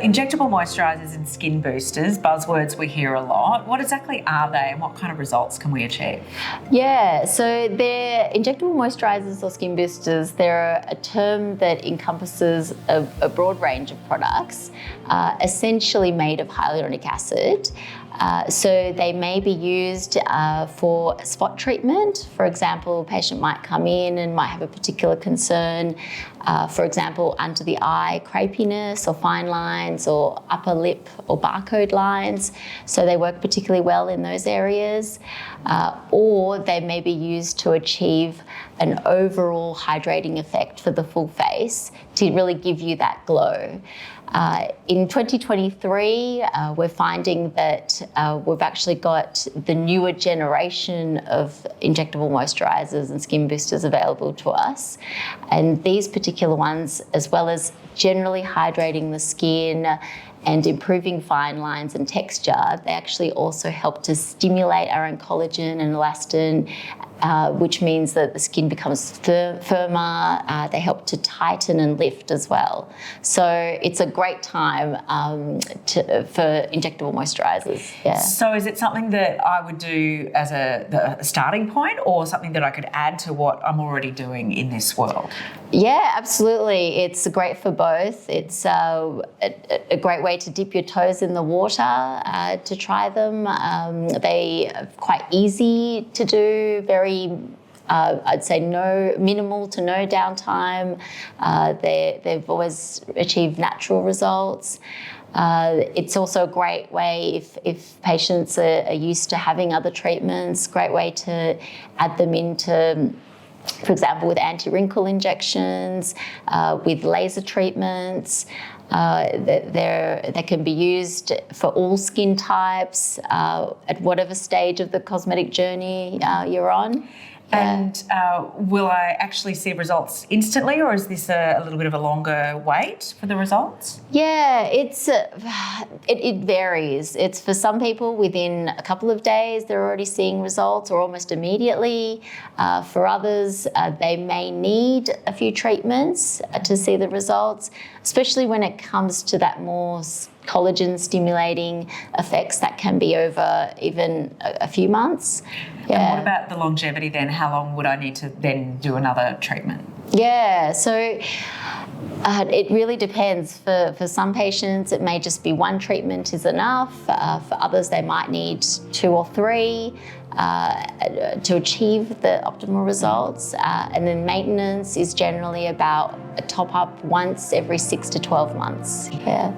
injectable moisturisers and skin boosters, buzzwords we hear a lot. What exactly are they and what kind of results can we achieve? Yeah, so they're injectable moisturisers or skin boosters. They're a term that encompasses a broad range of products, essentially made of hyaluronic acid. So they may be used for spot treatment. For example, a patient might come in and might have a particular concern, for example, under the eye crepiness or fine lines or upper lip or barcode lines. So they work particularly well in those areas. Or they may be used to achieve an overall hydrating effect for the full face to really give you that glow. In 2023, we're finding that we've actually got the newer generation of injectable moisturisers and skin boosters available to us. And these particular ones, as well as generally hydrating the skin and improving fine lines and texture, they actually also help to stimulate our own collagen and elastin, which means that the skin becomes firmer. They help to tighten and lift as well. So it's a great time for injectable moisturisers. Yeah. So is it something that I would do as a starting point or something that I could add to what I'm already doing in this world? Yeah, absolutely. It's great for both. It's a great way to dip your toes in the water to try them. They are quite easy to do, very I'd say minimal to no downtime. They've always achieved natural results. It's also a great way if patients are used to having other treatments, great way to add them into, for example, with anti-wrinkle injections, with laser treatments. They can be used for all skin types at whatever stage of the cosmetic journey you're on. And will I actually see results instantly, or is this a little bit of a longer wait for the results? Yeah, it varies. It's for some people within a couple of days they're already seeing results or almost immediately. For others, they may need a few treatments to see the results, especially when it comes to that more collagen stimulating effects that can be over even a few months. Yeah. And what about the longevity then? How long would I need to then do another treatment? Yeah, so it really depends. For some patients, it may just be one treatment is enough. For others, they might need 2 or 3 to achieve the optimal results. And then maintenance is generally about a top-up once every 6 to 12 months. Yeah.